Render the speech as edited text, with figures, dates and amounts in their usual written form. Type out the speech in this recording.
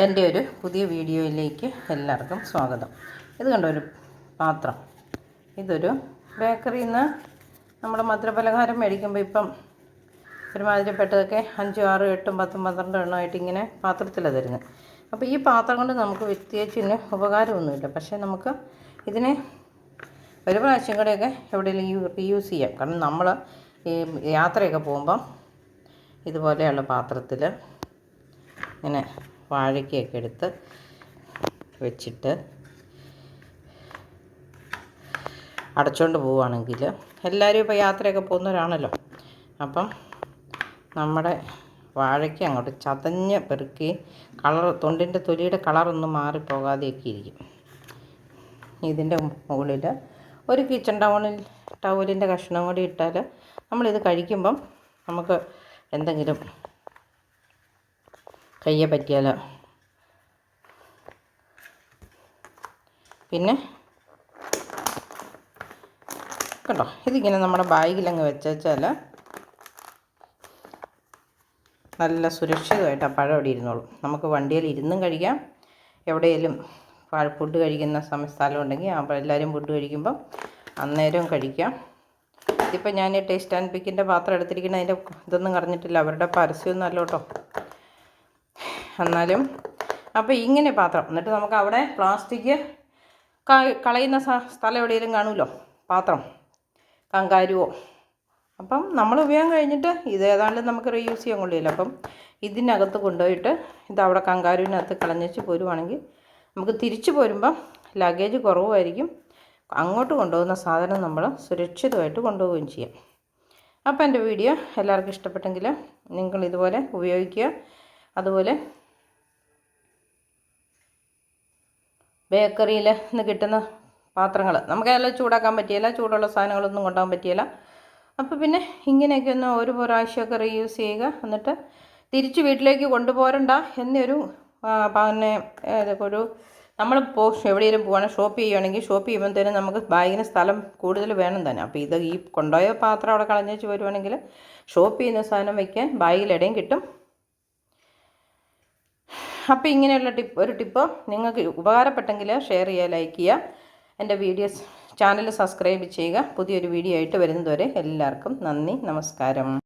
എൻ്റെ ഒരു പുതിയ വീഡിയോയിലേക്ക് എല്ലാവർക്കും സ്വാഗതം. ഇത് കണ്ടോ ഒരു പാത്രം. ഇതൊരു ബേക്കറിയിൽ നിന്ന് നമ്മൾ മധുരപലഹാരം മേടിക്കുമ്പോൾ ഇപ്പം ഒരുമാതിരിപ്പെട്ടതൊക്കെ 5, 6, 8, 10, 12 എണ്ണമായിട്ട് ഇങ്ങനെ പാത്രത്തിലാണ് തരുന്നത്. അപ്പോൾ ഈ പാത്രം കൊണ്ട് നമുക്ക് പ്രത്യേകിച്ച് ഉപകാരമൊന്നുമില്ല. പക്ഷേ നമുക്ക് ഇതിനെ ഒരു പ്രാവശ്യം കൂടെയൊക്കെ എവിടെയെങ്കിലും റീയൂസ് ചെയ്യാം. കാരണം നമ്മൾ ഈ യാത്രയൊക്കെ പോകുമ്പം ഇതുപോലെയുള്ള പാത്രത്തിൽ ഇങ്ങനെ വാഴയ്ക്കൊക്കെ എടുത്ത് വെച്ചിട്ട് അടച്ചുകൊണ്ട് പോവുകയാണെങ്കിൽ എല്ലാവരും ഇപ്പോൾ യാത്രയൊക്കെ പോകുന്നവരാണല്ലോ. അപ്പം നമ്മുടെ വാഴയ്ക്ക് അങ്ങോട്ട് ചതഞ്ഞ് പെറുക്കി തൊണ്ടിൻ്റെ തൊലിയുടെ കളറൊന്നും മാറിപ്പോകാതെയൊക്കെ ഇരിക്കും. ഇതിൻ്റെ മുകളിൽ ഒരു കിച്ചൺ ടവലിൻ്റെ കഷ്ണം കൂടി ഇട്ടാൽ നമ്മളിത് കഴിക്കുമ്പം നമുക്ക് എന്തെങ്കിലും കയ്യെ പറ്റിയാലോ. പിന്നെ കേട്ടോ, ഇതിങ്ങനെ നമ്മുടെ ബാഗിലങ്ങ് വെച്ചാൽ നല്ല സുരക്ഷിതമായിട്ട് ആ പഴം അവിടെ ഇരുന്നോളും. നമുക്ക് വണ്ടിയിൽ ഇരുന്നും കഴിക്കാം. എവിടെയെങ്കിലും ഫുഡ് കഴിക്കുന്ന സ്ഥലം ഉണ്ടെങ്കിൽ എല്ലാവരും ഫുഡ് കഴിക്കുമ്പം അന്നേരവും കഴിക്കാം. ഇതിപ്പോൾ ഞാൻ ടേസ്റ്റ് ആൻഡ് പിക്കിൻ്റെ പാത്രം എടുത്തിരിക്കുന്ന അതിൻ്റെ ഇതൊന്നും പറഞ്ഞിട്ടില്ല. അവരുടെ പരസ്യമൊന്നും അല്ല കേട്ടോ. എന്നാലും അപ്പോൾ ഇങ്ങനെ പാത്രം, എന്നിട്ട് നമുക്ക് അവിടെ പ്ലാസ്റ്റിക് കളയുന്ന സ്ഥലം എവിടെയെങ്കിലും കാണുമല്ലോ പാത്രം, കങ്കാരുവോ. അപ്പം നമ്മൾ ഉപയോഗം കഴിഞ്ഞിട്ട് ഇത് ഏതാണ്ട് നമുക്ക് റീയൂസ് ചെയ്യാൻ കൊള്ളില്ല. അപ്പം ഇതിനകത്ത് കൊണ്ടുപോയിട്ട് ഇതവിടെ കങ്കാരുവിനകത്ത് കളഞ്ഞേച്ച് പോരുവാണെങ്കിൽ നമുക്ക് തിരിച്ചു പോരുമ്പം ലഗേജ് കുറവുമായിരിക്കും. അങ്ങോട്ട് കൊണ്ടുപോകുന്ന സാധനം നമ്മൾ സുരക്ഷിതമായിട്ട് കൊണ്ടുപോവുകയും ചെയ്യാം. അപ്പോൾ എൻ്റെ വീഡിയോ എല്ലാവർക്കും ഇഷ്ടപ്പെട്ടെങ്കിൽ നിങ്ങൾ ഇതുപോലെ ഉപയോഗിക്കുക. അതുപോലെ ബേക്കറിയിൽ നിന്ന് കിട്ടുന്ന പാത്രങ്ങൾ നമുക്കെല്ലാം ചൂടാക്കാൻ പറ്റിയില്ല, ചൂടുള്ള സാധനങ്ങളൊന്നും കൊണ്ടുപോകാൻ പറ്റിയില്ല. അപ്പോൾ പിന്നെ ഇങ്ങനെയൊക്കെ ഒന്ന് ഒരു പ്രാവശ്യമൊക്കെ റീയൂസ് ചെയ്യുക. എന്നിട്ട് തിരിച്ച് വീട്ടിലേക്ക് കൊണ്ടുപോരണ്ട എന്നൊരു പിന്നെ ഒരു നമ്മളിപ്പോൾ എവിടെയെങ്കിലും പോവുകയാണെങ്കിൽ ഷോപ്പ് ചെയ്യുകയാണെങ്കിൽ ഷോപ്പ് ചെയ്യുമ്പോഴത്തേനും നമുക്ക് ബാഗിന് സ്ഥലം കൂടുതൽ വേണം തന്നെ. അപ്പോൾ ഇത് ഈ കൊണ്ടുപോയ പാത്രം അവിടെ കളഞ്ഞേച്ച് വരുവാണെങ്കിൽ ഷോപ്പ് ചെയ്യുന്ന സാധനം വയ്ക്കാൻ ബാഗിലിടയും കിട്ടും. അപ്പോൾ ഇങ്ങനെയുള്ള ഒരു ടിപ്പ് നിങ്ങൾക്ക് ഉപകാരപ്പെട്ടെങ്കിൽ ഷെയർ ചെയ്യുക, ലൈക്ക് ചെയ്യുക. എൻ്റെ ചാനൽ സബ്സ്ക്രൈബ് ചെയ്യുക. പുതിയൊരു വീഡിയോ ആയിട്ട് വരുന്നതുവരെ എല്ലാവർക്കും നന്ദി, നമസ്കാരം.